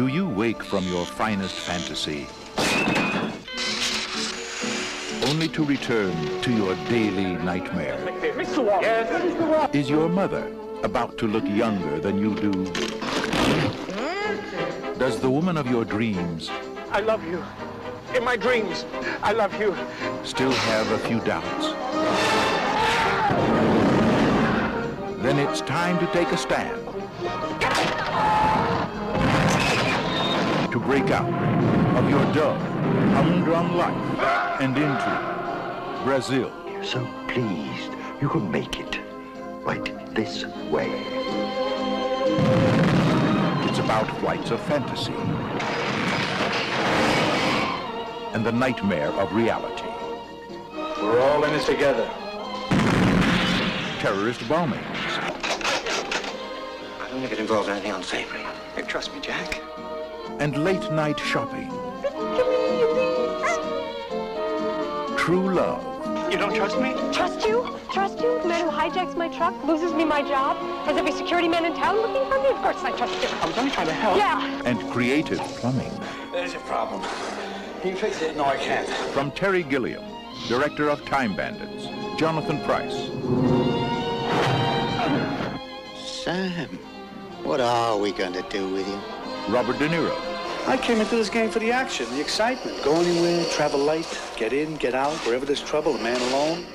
Do you wake from your finest fantasy only to return to your daily nightmare? Mr. Walker. Yes, Mr. Walker. Is your mother about to look younger than you do? Does the woman of your dreams I love you. In my dreams, I love you. still have a few doubts? Then it's time to take a stand. To break out of your dull, humdrum life and into Brazil. So pleased you can make it right this way. It's about flights of fantasy and the nightmare of reality. We're all in this together. Terrorist bombings, I don't want to get involved in anything unsavory. You trust me, Jack? and late-night shopping. True love You don't trust me? Trust you? Trust you? The man who hijacks my truck, loses me my job, has every security man in town looking for me? Of course I trust you. I was only trying to help. Yeah. and creative plumbing. There's a problem. Can you fix it? No, I can't. From Terry Gilliam, director of Time Bandits, Jonathan Pryce, Sam, what are we going to do with you? Robert De Niro, I came into this game for the action, the excitement. Go anywhere, travel light, get in, get out, wherever there's trouble, a man alone.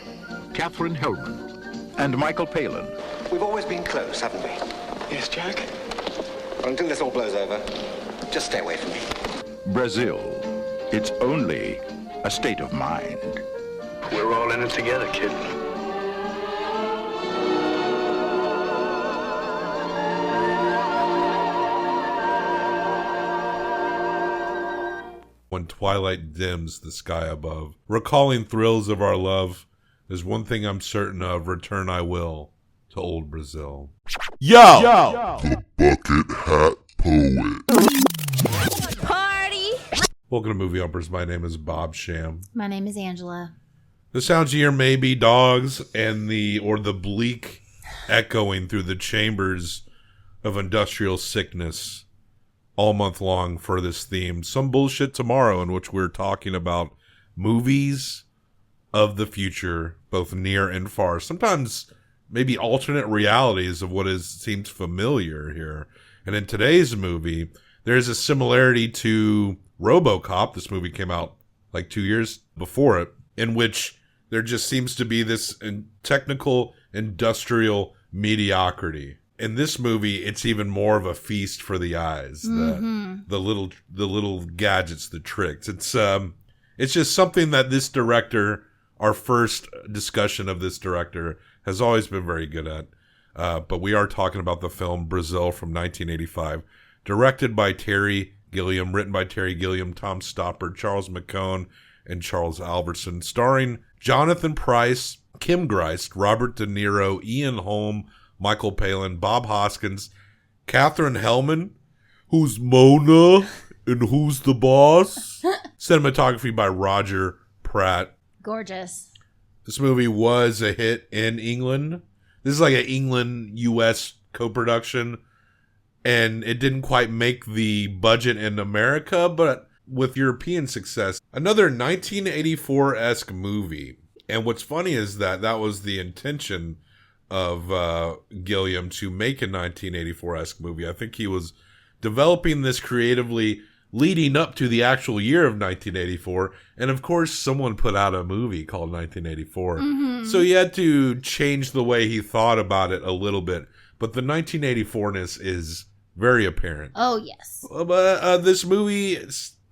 Katherine Hellman, and Michael Palin. We've always been close, haven't we? Yes, Jack? Well, until this all blows over, just stay away from me. Brazil. It's only a state of mind. We're all in it together, kid. When twilight dims the sky above, recalling thrills of our love, there's one thing I'm certain of, return I will to old Brazil. Yo! Bucket Hat Poet. Party! Welcome to Movie Uppers. My name is Bob Sham. My name is Angela. The sounds you hear may be dogs and the bleak echoing through the chambers of industrial sickness all month long for this theme. Some bullshit tomorrow, in which we're talking about movies of the future, both near and far. Sometimes maybe alternate realities of what seems familiar here. And in today's movie, there's a similarity to RoboCop. This movie came out like 2 years before it, in which there just seems to be this technical industrial mediocrity. In this movie, it's even more of a feast for the eyes. The little gadgets, the tricks. It's just something that this director, our first discussion of this director, has always been very good at. But we are talking about the film Brazil from 1985, directed by Terry Gilliam, written by Terry Gilliam, Tom Stoppard, Charles McCone, and Charles Alverson, starring Jonathan Pryce, Kim Greist, Robert De Niro, Ian Holm, Michael Palin, Bob Hoskins, Katherine Hellman, who's Mona and who's the boss. Cinematography by Roger Pratt. Gorgeous. This movie was a hit in England. This is like an England-U.S. co-production, and it didn't quite make the budget in America, but with European success. Another 1984-esque movie. And what's funny is that was the intention of Gilliam to make a 1984-esque movie. I think he was developing this creatively leading up to the actual year of 1984. And of course, someone put out a movie called 1984. Mm-hmm. So he had to change the way he thought about it a little bit. But the 1984-ness is very apparent. Oh, yes. But this movie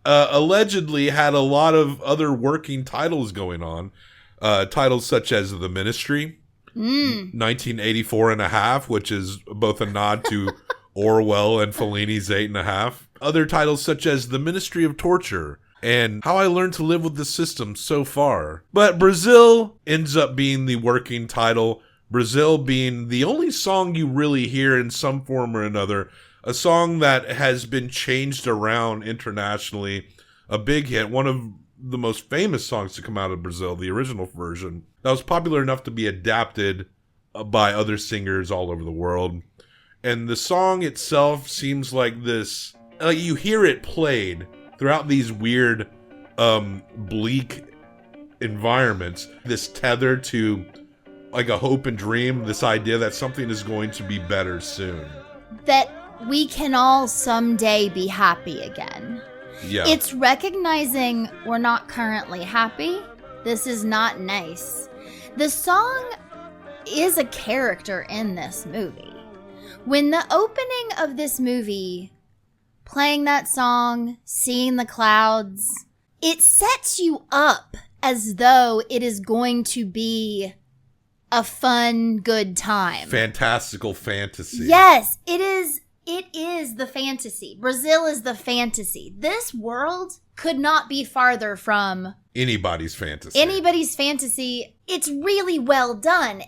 allegedly had a lot of other working titles going on. Titles such as The Ministry, 1984 and a half, which is both a nod to Orwell and Fellini's 8.5. Other titles such as The Ministry of Torture and How I Learned to Live with the System So Far. But Brazil ends up being the working title, Brazil being the only song you really hear in some form or another, a song that has been changed around internationally, a big hit, one of the most famous songs to come out of Brazil, the original version, that was popular enough to be adapted by other singers all over the world. And the song itself seems like this you hear it played throughout these weird, bleak environments. This tether to like a hope and dream, this idea that something is going to be better soon. That we can all someday be happy again. Yeah. It's recognizing we're not currently happy. This is not nice. The song is a character in this movie. When the opening of this movie, playing that song, seeing the clouds, it sets you up as though it is going to be a fun, good time. Fantastical fantasy. Yes, it is. It is the fantasy. Brazil is the fantasy. This world could not be farther from anybody's fantasy. Anybody's fantasy. It's really well done.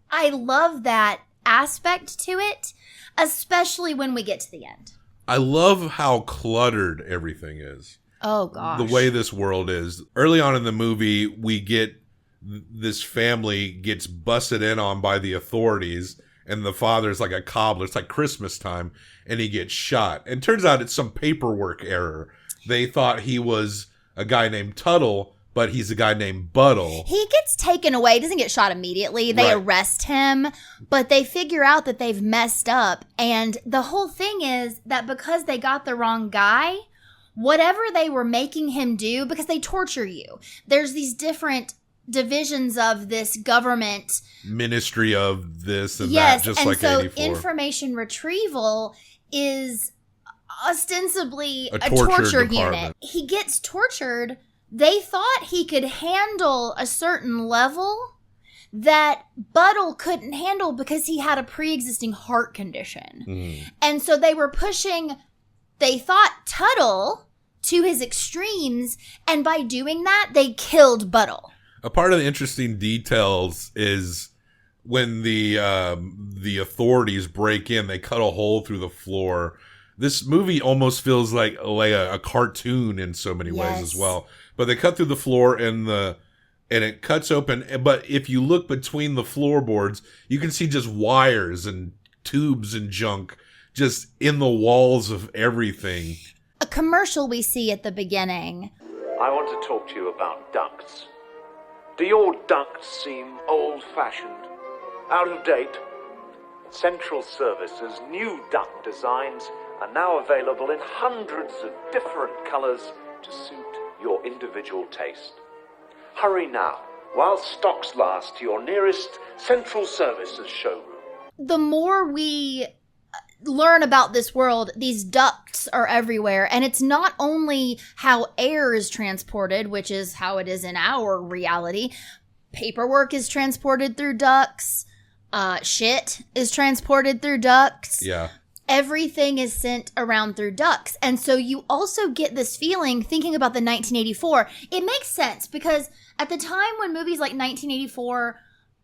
I love that aspect to it, especially when we get to the end. I love how cluttered everything is. Oh, gosh. The way this world is. Early on in the movie, we get this family gets busted in on by the authorities, and the father's like a cobbler. It's like Christmas time, and he gets shot. And turns out it's some paperwork error. They thought he was a guy named Tuttle, but he's a guy named Buttle. He gets taken away. He doesn't get shot immediately. They arrest him, but they figure out that they've messed up. And the whole thing is that because they got the wrong guy, whatever they were making him do, because they torture you, there's these different divisions of this government Ministry of this and yes, that, just and like so 84. Information retrieval is ostensibly a torture torture department. unit. He gets tortured. They thought he could handle a certain level that Buttle couldn't handle because he had a pre-existing heart condition. And so they were pushing, they thought, Tuttle to his extremes, and by doing that, they killed Buttle. A part of the interesting details is when the authorities break in, they cut a hole through the floor. This movie almost feels like a cartoon in so many ways as well. But they cut through the floor and it cuts open. But if you look between the floorboards, you can see just wires and tubes and junk just in the walls of everything. A commercial we see at the beginning. I want to talk to you about ducts. Do your ducts seem old-fashioned, out of date? Central Services' new duct designs are now available in hundreds of different colors to suit your individual taste. Hurry now, while stocks last, to your nearest Central Services showroom. The more we learn about this world, these ducts are everywhere, and it's not only how air is transported, which is how it is in our reality. Paperwork is transported through ducts. Shit is transported through ducts. Yeah. Everything is sent around through ducts. And so you also get this feeling, thinking about the 1984, it makes sense because at the time when movies like 1984,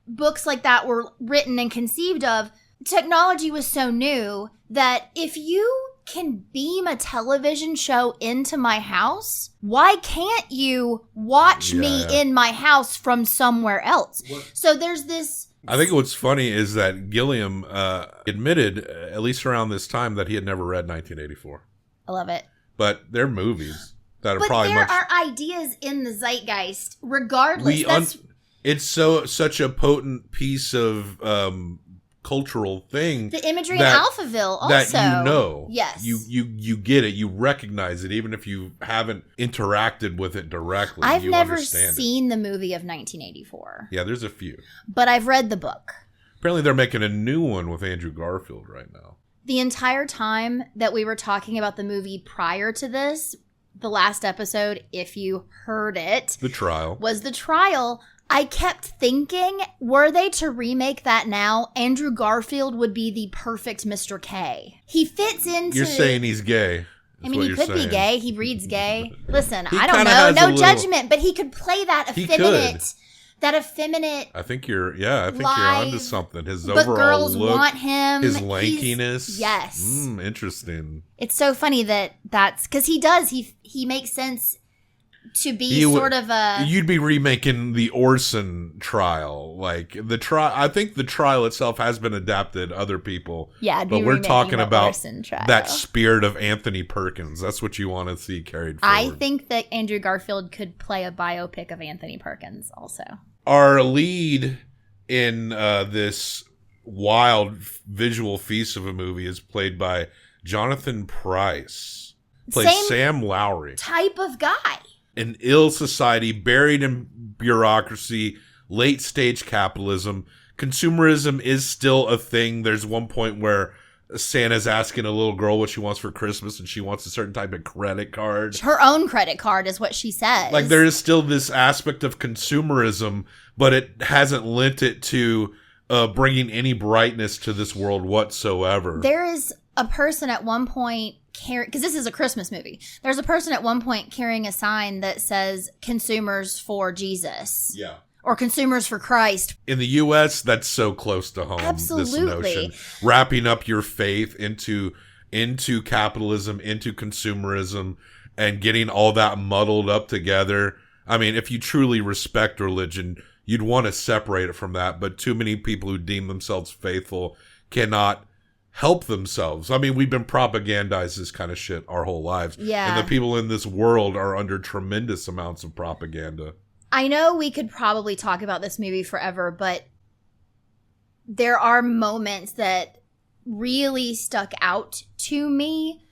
books like that were written and conceived of, technology was so new that if you can beam a television show into my house, why can't you watch me in my house from somewhere else? So there's this... I think what's funny is that Gilliam admitted, at least around this time, that he had never read 1984. I love it. But they're movies that are But probably there much... are ideas in the zeitgeist, regardless. It's such a potent piece of cultural thing. The imagery in Alphaville also. That you know. Yes. You get it. You recognize it, even if you haven't interacted with it directly. I've you never understand seen it. the movie of 1984. Yeah, there's a few. But I've read the book. Apparently they're making a new one with Andrew Garfield right now. The entire time that we were talking about the movie prior to this, the last episode, if you heard it, The Trial. was The Trial. I kept thinking, were they to remake that now, Andrew Garfield would be the perfect Mr. K. He fits into... You're saying he's gay. I mean, he could be gay. He reads gay. Listen, He I don't kinda know. has No a little- judgment, but he could play that effeminate... That effeminate... I think you're onto live, something. His but overall girls look, want him. his lankiness. Yes. Interesting. It's so funny that's... Because he does. He makes sense to be sort of a... You'd be remaking the Orson trial. Like, I think the trial itself has been adapted, other people. Yeah, but we're talking about that spirit of Anthony Perkins. That's what you want to see carried forward. I think that Andrew Garfield could play a biopic of Anthony Perkins also. Our lead in this wild visual feast of a movie is played by Jonathan Pryce. Plays Sam Lowry. Type of guy. An ill society buried in bureaucracy, late stage capitalism. Consumerism is still a thing. There's one point where Santa's asking a little girl what she wants for Christmas, and she wants a certain type of credit card. Her own credit card is what she says. Like, there is still this aspect of consumerism, but it hasn't lent it to bringing any brightness to this world whatsoever. There is a person at one point because this is a Christmas movie. There's a person at one point carrying a sign that says "Consumers for Jesus." Yeah. Or "Consumers for Christ." In the U.S., that's so close to home. Absolutely. This notion, wrapping up your faith into capitalism, into consumerism, and getting all that muddled up together. I mean, if you truly respect religion, you'd want to separate it from that. But too many people who deem themselves faithful cannot help themselves. I mean, we've been propagandized this kind of shit our whole lives. Yeah. And the people in this world are under tremendous amounts of propaganda. I know we could probably talk about this movie forever, but there are moments that really stuck out to me.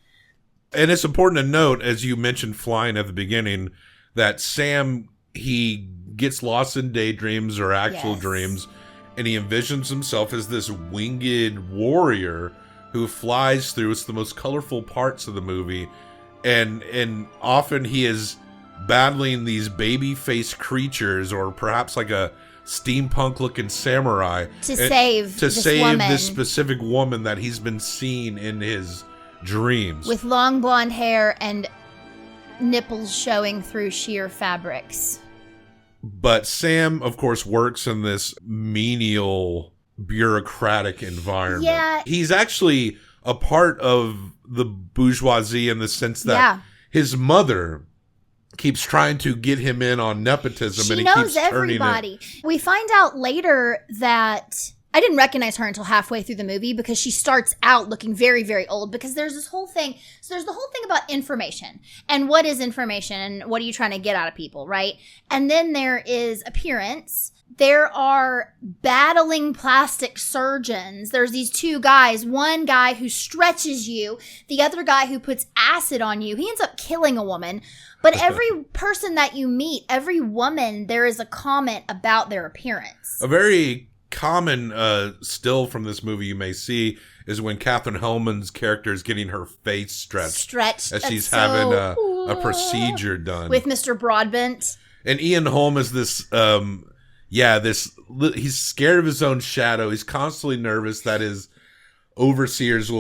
And it's important to note, as you mentioned flying at the beginning, that Sam, he gets lost in daydreams or actual dreams, and he envisions himself as this winged warrior who flies through. It's the most colorful parts of the movie. And often he is battling these baby-faced creatures, or perhaps like a steampunk-looking samurai to save this specific woman that he's been seeing in his dreams, with long blonde hair and nipples showing through sheer fabrics. But Sam, of course, works in this menial, bureaucratic environment. Yeah. He's actually a part of the bourgeoisie in the sense that his mother keeps trying to get him in on nepotism, and he keeps everybody. We find out later that I didn't recognize her until halfway through the movie because she starts out looking very, very old, because there's this whole thing. So there's the whole thing about information and what is information and what are you trying to get out of people, right? And then there is appearance. There are battling plastic surgeons. There's these two guys, one guy who stretches you, the other guy who puts acid on you. He ends up killing a woman. But every person that you meet, every woman, there is a comment about their appearance. A very common still from this movie you may see is when Katherine Hellman's character is getting her face stretched as she's having a procedure done with Mr. Broadbent. And Ian Holm is this he's scared of his own shadow. He's constantly nervous that his overseers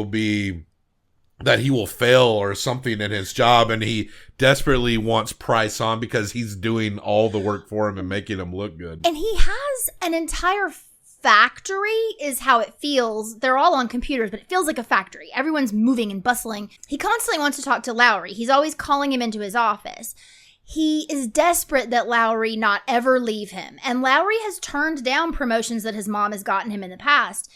that he will fail or something in his job, and he desperately wants Pryce on because he's doing all the work for him and making him look good. And he has an entire factory, is how it feels. They're all on computers, but it feels like a factory. Everyone's moving and bustling. He constantly wants to talk to Lowry. He's always calling him into his office. He is desperate that Lowry not ever leave him. And Lowry has turned down promotions that his mom has gotten him in the past.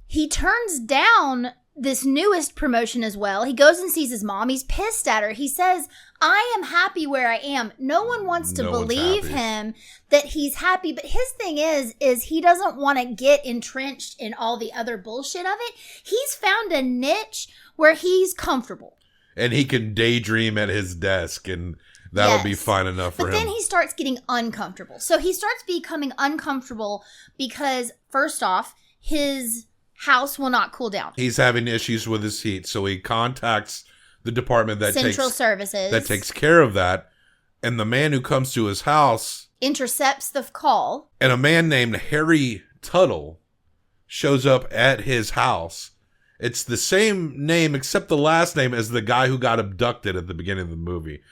He turns down this newest promotion as well. He goes and sees his mom. He's pissed at her. He says, "I am happy where I am." No one wants to believe him that he's happy. But his thing is he doesn't want to get entrenched in all the other bullshit of it. He's found a niche where he's comfortable. And he can daydream at his desk, and that'll be fine enough for him. But then he starts getting uncomfortable. So he starts becoming uncomfortable because, first off, his house will not cool down. He's having issues with his heat, so he contacts the department that Central Services that takes care of that. And the man who comes to his house intercepts the call. And a man named Harry Tuttle shows up at his house. It's the same name except the last name as the guy who got abducted at the beginning of the movie.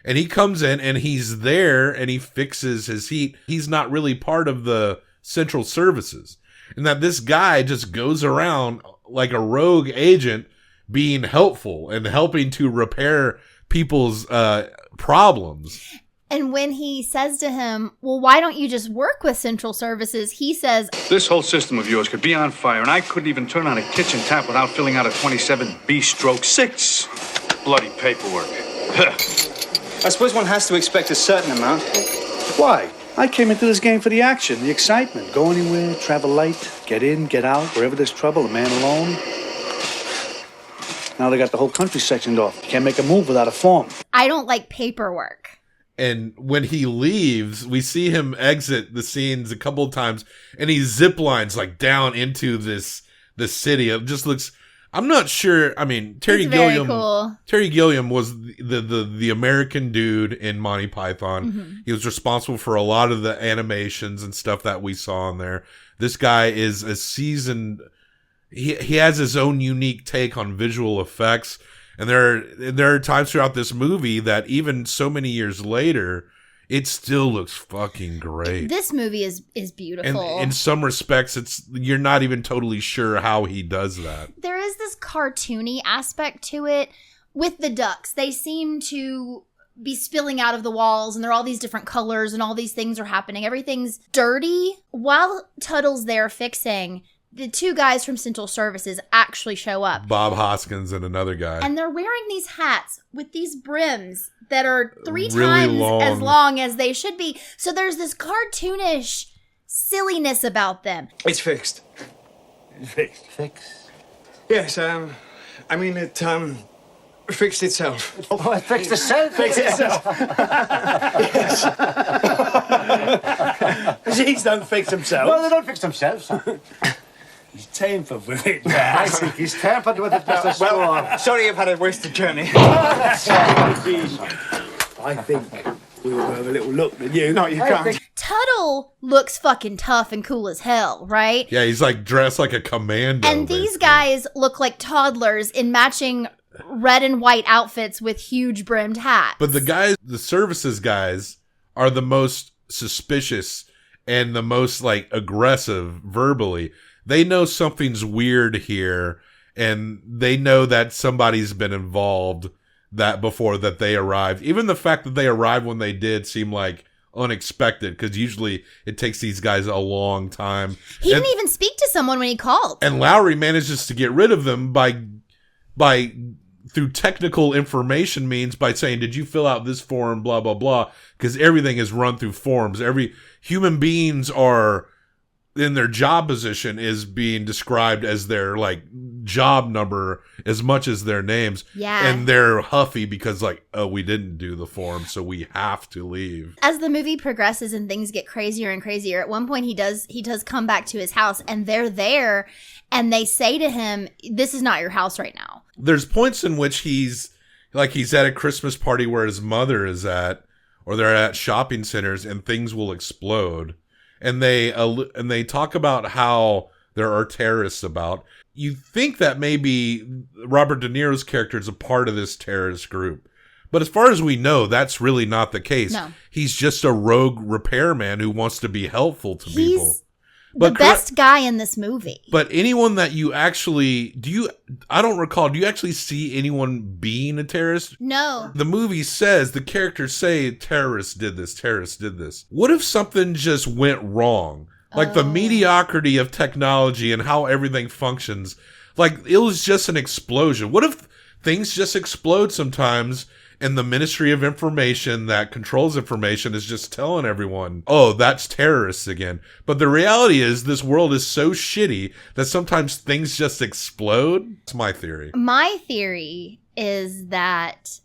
And he comes in and he's there and he fixes his heat. He's not really part of the Central Services. And that this guy just goes around like a rogue agent being helpful and helping to repair people's problems. And when he says to him, well, why don't you just work with Central Services? He says, This whole system of yours could be on fire, and I couldn't even turn on a kitchen tap without filling out a 27B/6. Bloody paperwork. I suppose one has to expect a certain amount. Why? I came into this game for the action, the excitement. Go anywhere, travel light, get in, get out, wherever there's trouble, a man alone. Now they got the whole country sectioned off. You can't make a move without a form. I don't like paperwork. And when he leaves, we see him exit the scenes a couple of times, and he zip lines like down into the city. It just looks. I'm not sure. I mean, Terry It's very Gilliam. cool. Terry Gilliam was the American dude in Monty Python. Mm-hmm. He was responsible for a lot of the animations and stuff that we saw in there. This guy is a seasoned. He has his own unique take on visual effects. And there are times throughout this movie that even so many years later, it still looks fucking great. This movie is beautiful. And in some respects, you're not even totally sure how he does that. There is this cartoony aspect to it with the ducks. They seem to be spilling out of the walls, and there are all these different colors, and all these things are happening. Everything's dirty. While Tuttle's there fixing, the two guys from Central Services actually show up. Bob Hoskins and another guy. And they're wearing these hats with these brims that are three Really times long. as long as they should be. So there's this cartoonish silliness about them. It's fixed. Fixed. Yes, I mean, it, fixed itself. Oh, it fixed itself. Fixed itself. Jeez, don't fix themselves. Well, they don't fix themselves. He's tampered with it. I think he's tampered with it, Mr. Storm. Well, sorry you've had a wasted journey. I think we will have a little look at you. No, you can't. Tuttle looks fucking tough and cool as hell, right? Yeah, he's like dressed like a commando. And these basically. guys look like toddlers in matching red and white outfits with huge brimmed hats. But the services guys are the most suspicious and the most like aggressive verbally. They know something's weird here, and they know that somebody's been involved that before that they arrived. Even the fact that they arrived when they did seemed like unexpected, because usually it takes these guys a long time. He didn't even speak to someone when he called. And Lowry manages to get rid of them by through technical information means, by saying, did you fill out this form, blah, blah, blah, because everything is run through forms. Every human beings are in their job position is being described as their like job number as much as their names. Yeah. And they're huffy because like, oh, we didn't do the form, so we have to leave. As the movie progresses and things get crazier and crazier, at one point he does come back to his house, and they're there, and they say to him, this is not your house right now. There's points in which he's at a Christmas party where his mother is at, or they're at shopping centers, and things will explode. And they talk about how there are terrorists about. You think that maybe Robert De Niro's character is a part of this terrorist group. But as far as we know, that's really not the case. No. He's just a rogue repairman who wants to be helpful to people. He's the best guy in this movie. But anyone that you actually, I don't recall, do you actually see anyone being a terrorist? No. The movie says, the characters say, terrorists did this, terrorists did this. What if something just went wrong? Like the mediocrity of technology and how everything functions. Like it was just an explosion. What if things just explode sometimes and the Ministry of Information that controls information is just telling everyone, oh, that's terrorists again. But the reality is this world is so shitty that sometimes things just explode. That's my theory. My theory is that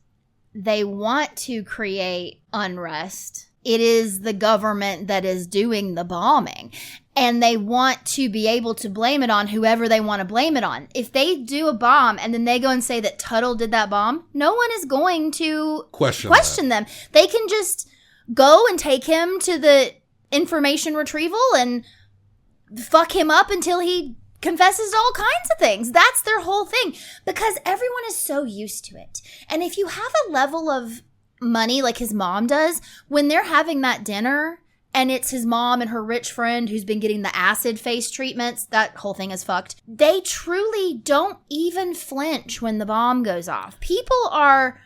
they want to create unrest. It is the government that is doing the bombing. And they want to be able to blame it on whoever they want to blame it on. If they do a bomb and then they go and say that Tuttle did that bomb, no one is going to question them. They can just go and take him to the information retrieval and fuck him up until he confesses to all kinds of things. That's their whole thing, because everyone is so used to it. And if you have a level of money like his mom does, when they're having that dinner and it's his mom and her rich friend who's been getting the acid face treatments, that whole thing is fucked. They truly don't even flinch when the bomb goes off. People are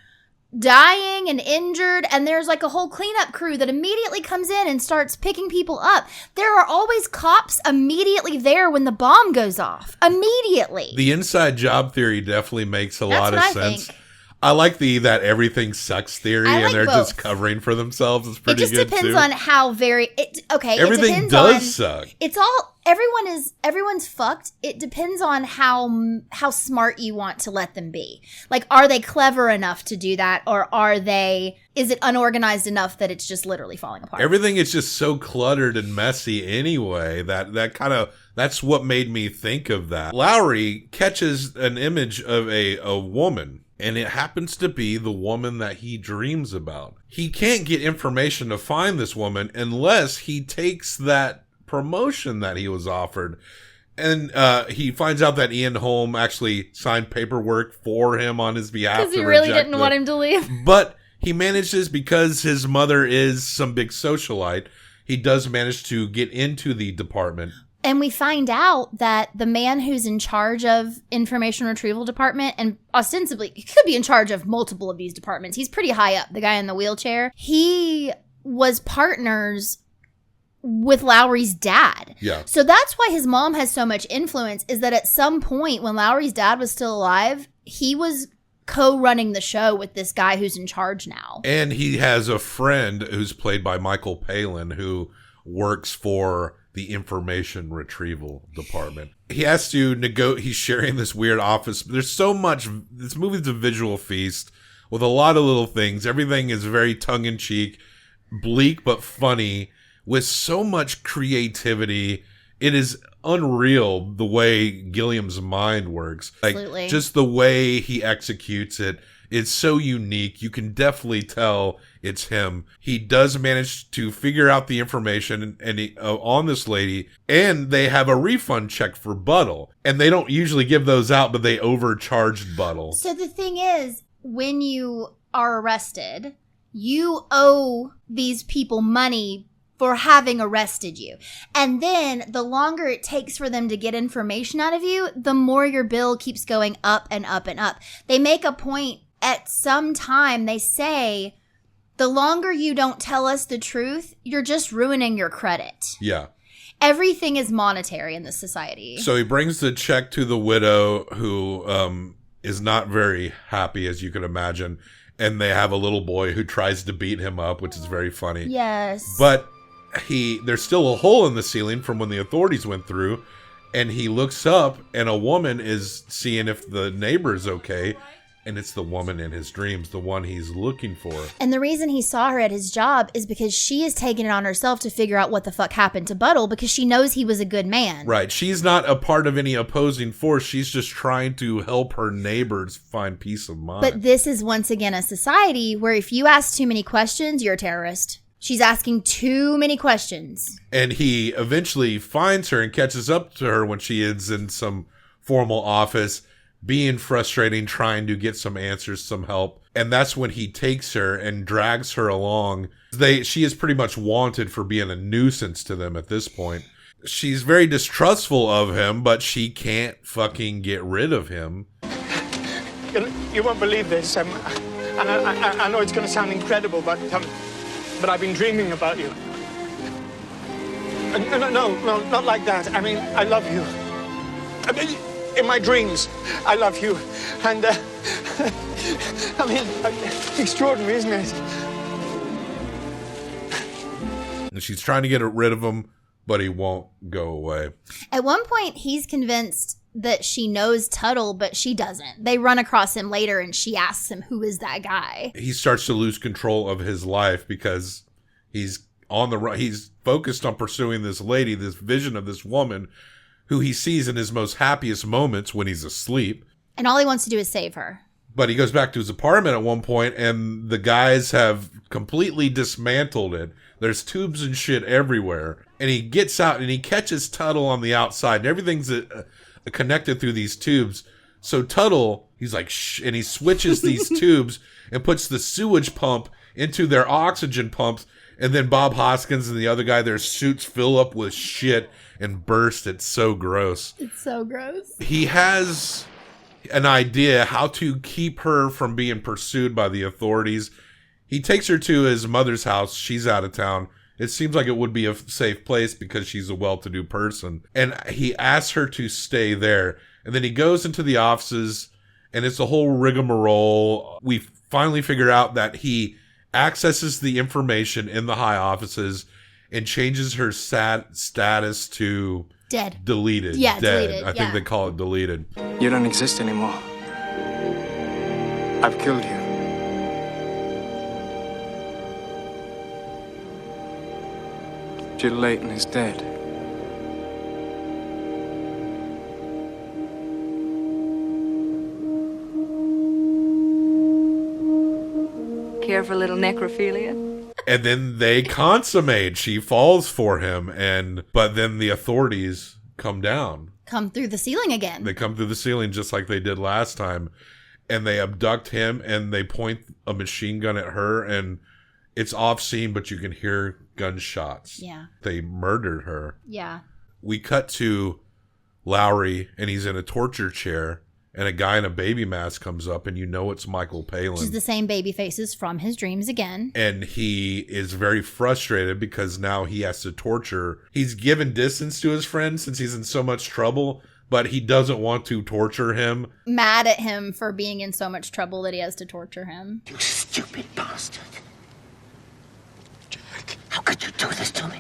dying and injured, and there's like a whole cleanup crew that immediately comes in and starts picking people up. There are always cops immediately there when the bomb goes off. Immediately. The inside job theory definitely makes a lot of what I sense. think. I like the that everything sucks theory, I like and they're both. just covering for themselves. It's pretty It just good depends too. on how very Everything it depends does on, suck. It's all everyone's fucked. It depends on how smart you want to let them be. Like, are they clever enough to do that, or is it unorganized enough that it's just literally falling apart? Everything is just so cluttered and messy anyway. That's what made me think of that. Lowry catches an image of a woman, and it happens to be the woman that he dreams about. He can't get information to find this woman unless he takes that promotion that he was offered. And he finds out that Ian Holm actually signed paperwork for him on his behalf. Because he really didn't want him to leave. But he manages, because his mother is some big socialite, he does manage to get into the department. And we find out that the man who's in charge of information retrieval department, and ostensibly he could be in charge of multiple of these departments. He's pretty high up, the guy in the wheelchair. He was partners with Lowry's dad. Yeah. So that's why his mom has so much influence, is that at some point when Lowry's dad was still alive, he was co-running the show with this guy who's in charge now. And he has a friend who's played by Michael Palin who works for the information retrieval department. He has to he's sharing this weird office. There's so much. This movie's a visual feast with a lot of little things. Everything is very tongue-in-cheek, bleak but funny, with so much creativity. It is unreal the way Gilliam's mind works. Like, Absolutely. just the way he executes it. It's so unique. You can definitely tell it's him. He does manage to figure out the information on this lady, and they have a refund check for Buttle. And they don't usually give those out, but they overcharged Buttle. So the thing is, when you are arrested, you owe these people money for having arrested you. And then the longer it takes for them to get information out of you, the more your bill keeps going up and up and up. They make a point at some time, they say, the longer you don't tell us the truth, you're just ruining your credit. Yeah. Everything is monetary in this society. So he brings the check to the widow, who is not very happy, as you can imagine. And they have a little boy who tries to beat him up, which is very funny. Yes. But there's still a hole in the ceiling from when the authorities went through. And he looks up, and a woman is seeing if the neighbor's okay. And it's the woman in his dreams, the one he's looking for. And the reason he saw her at his job is because she is taking it on herself to figure out what the fuck happened to Buttle, because she knows he was a good man. Right. She's not a part of any opposing force. She's just trying to help her neighbors find peace of mind. But this is once again a society where if you ask too many questions, you're a terrorist. She's asking too many questions. And he eventually finds her and catches up to her when she is in some formal office, being frustrating, trying to get some answers, some help. And that's when he takes her and drags her along. She is pretty much wanted for being a nuisance to them at this point. She's very distrustful of him, but she can't fucking get rid of him. You won't believe this, and I know it's going to sound incredible, but I've been dreaming about you. No, not like that. I mean, I love you. I mean, in my dreams, I love you. And, I mean, extraordinary, isn't it? And she's trying to get rid of him, but he won't go away. At one point, he's convinced that she knows Tuttle, but she doesn't. They run across him later, and she asks him, who is that guy? He starts to lose control of his life because he's on the run. He's focused on pursuing this lady, this vision of this woman who he sees in his most happiest moments when he's asleep. And all he wants to do is save her. But he goes back to his apartment at one point, and the guys have completely dismantled it. There's tubes and shit everywhere. And he gets out, and he catches Tuttle on the outside, and everything's connected through these tubes. So Tuttle, he's like, shh, and he switches these tubes and puts the sewage pump into their oxygen pumps. And then Bob Hoskins and the other guy, their suits fill up with shit and burst. It's so gross. It's so gross. He has an idea how to keep her from being pursued by the authorities. He takes her to his mother's house. She's out of town. It seems like it would be a safe place because she's a well-to-do person. And he asks her to stay there. And then he goes into the offices, and it's a whole rigmarole. We finally figure out that he accesses the information in the high offices and changes her status to Dead. Deleted. Yeah, Dead. deleted, I think yeah. they call it deleted. You don't exist anymore. I've killed you. Jill Layton is dead. Care for a little necrophilia? And then they consummate. She falls for him, but then the authorities come down. Come through the ceiling again. They come through the ceiling just like they did last time, and they abduct him, and they point a machine gun at her, and it's off scene, but you can hear gunshots. Yeah. They murdered her. Yeah. We cut to Lowry, and he's in a torture chair, and a guy in a baby mask comes up, and you know it's Michael Palin. Which is the same baby faces from his dreams again. And he is very frustrated because now he has to torture. He's given distance to his friend since he's in so much trouble, but he doesn't want to torture him. Mad at him for being in so much trouble that he has to torture him. You stupid bastard. Jack, how could you do this to me?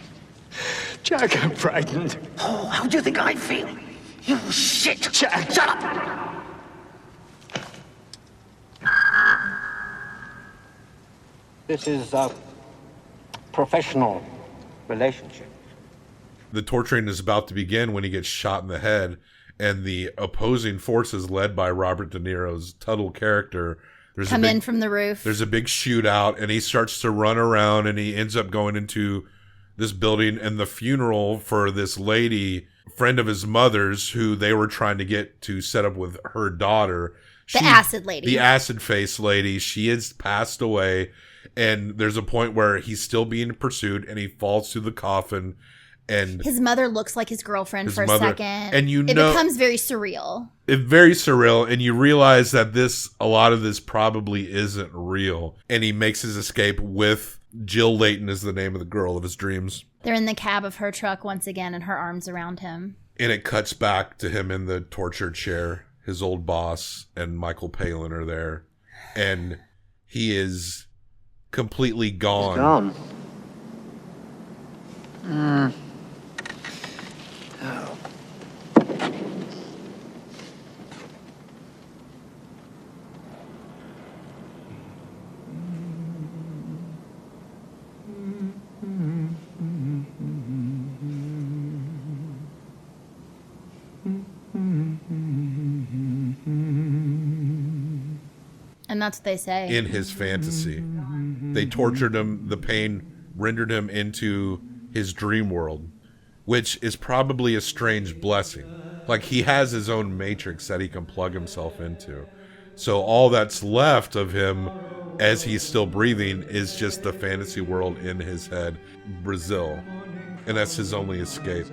Jack, I'm frightened. Oh, how do you think I feel? You shit! Jack, shut up! This is a professional relationship. The torturing is about to begin when he gets shot in the head, and the opposing forces led by Robert De Niro's Tuttle character Come in from the roof. There's a big shootout, and he starts to run around, and he ends up going into this building, and the funeral for this lady, friend of his mother's, who they were trying to get to set up with her daughter. The acid lady. The acid face lady. She has passed away, and there's a point where he's still being pursued, and he falls through the coffin, and his mother looks like his girlfriend for a second. And it becomes very surreal. It's very surreal, and you realize that a lot of this probably isn't real. And he makes his escape with Jill Layton is the name of the girl of his dreams. They're in the cab of her truck once again, and her arms around him. And it cuts back to him in the torture chair. His old boss and Michael Palin are there, and he is completely gone. He's gone. Oh. And that's what they say. In his fantasy. They tortured him. The pain rendered him into his dream world, which is probably a strange blessing. Like, he has his own matrix that he can plug himself into. So all that's left of him as he's still breathing is just the fantasy world in his head, Brazil. And that's his only escape.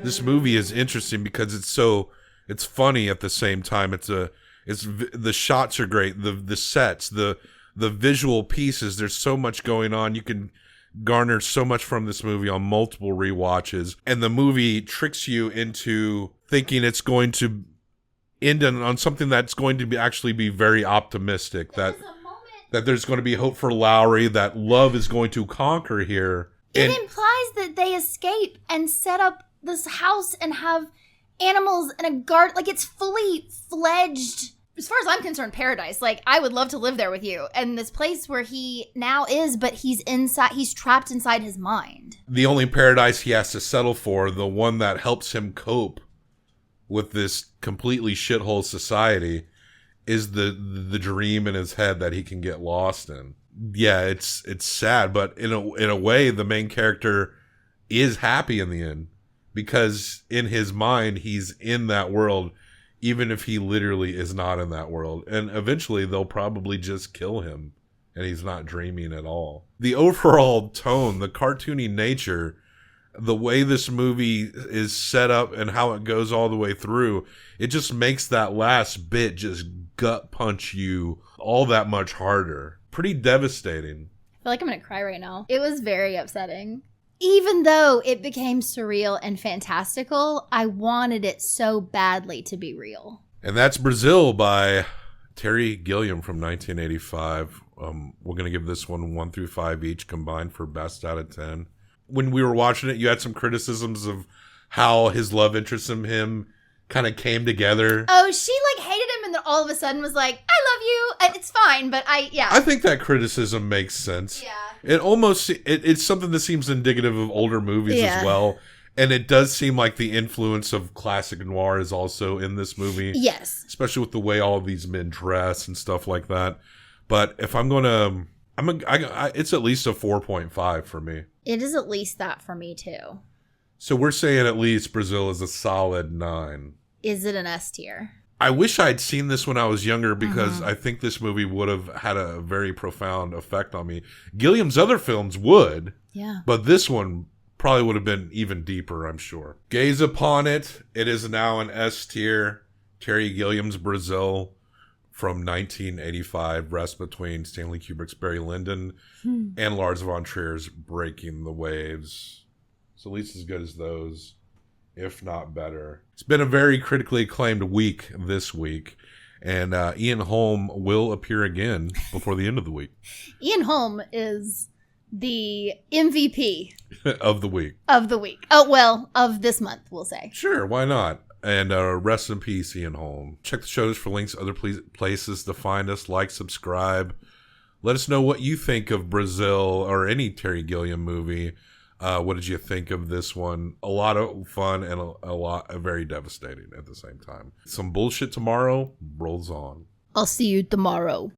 This movie is interesting because it's funny at the same time. The shots are great. The sets, the visual pieces, there's so much going on. You can garner so much from this movie on multiple rewatches. And the movie tricks you into thinking it's going to end on something that's going to actually be very optimistic. That there's going to be hope for Lowry, that love is going to conquer here. It implies that they escape and set up this house and have animals and a garden. Like, it's fully fledged. As far as I'm concerned, paradise. Like, I would love to live there with you. And this place where he now is, but he's trapped inside his mind. The only paradise he has to settle for, the one that helps him cope with this completely shithole society, is the dream in his head that he can get lost in. Yeah, it's sad, but in a way, the main character is happy in the end, because in his mind, he's in that world, even if he literally is not in that world. And eventually they'll probably just kill him, and he's not dreaming at all. The overall tone, the cartoony nature, the way this movie is set up and how it goes all the way through, it just makes that last bit just gut punch you all that much harder. Pretty devastating. I feel like I'm going to cry right now. It was very upsetting. Even though it became surreal and fantastical, I wanted it so badly to be real. And that's Brazil by Terry Gilliam from 1985. We're going to give this one 1 through 5 each combined for best out of 10. When we were watching it, you had some criticisms of how his love interest in him kind of came together. Oh, she like hated him and then all of a sudden was like, I love you. And it's fine, but I think that criticism makes sense. Yeah. It's something that seems indicative of older movies as well. And it does seem like the influence of classic noir is also in this movie. Yes. Especially with the way all of these men dress and stuff like that. But if I'm going to... it's at least a 4.5 for me. It is at least that for me, too. So we're saying at least Brazil is a solid 9. Is it an S tier? I wish I'd seen this when I was younger because I think this movie would have had a very profound effect on me. Gilliam's other films would. Yeah. But this one probably would have been even deeper, I'm sure. Gaze upon it. It is now an S tier. Terry Gilliam's Brazil from 1985 rests between Stanley Kubrick's Barry Lyndon and Lars von Trier's Breaking the Waves. It's at least as good as those, if not better. It's been a very critically acclaimed week this week, and Ian Holm will appear again before the end of the week. Ian Holm is the MVP of the week. Of the week. Oh, well, of this month, we'll say. Sure, why not? And rest in peace, Ian Holm. Check the shows for links to other places to find us. Like, subscribe. Let us know what you think of Brazil or any Terry Gilliam movie. What did you think of this one? A lot of fun and a lot very devastating at the same time. Some bullshit tomorrow rolls on. I'll see you tomorrow.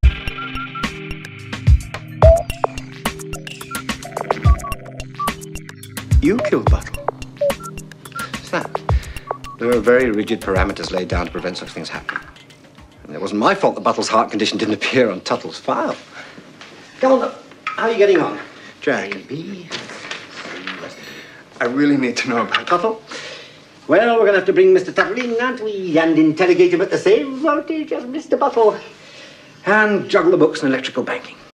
You killed Buttle. What's that? There are very rigid parameters laid down to prevent such things happening. And it wasn't my fault that Buttle's heart condition didn't appear on Tuttle's file. Come on, how are you getting on? Jack. B. I really need to know about Tuttle? Well, we're going to have to bring Mr. Tuttle in, aren't we? And interrogate him at the same voltage as Mr. Buttle. And juggle the books and electrical banking.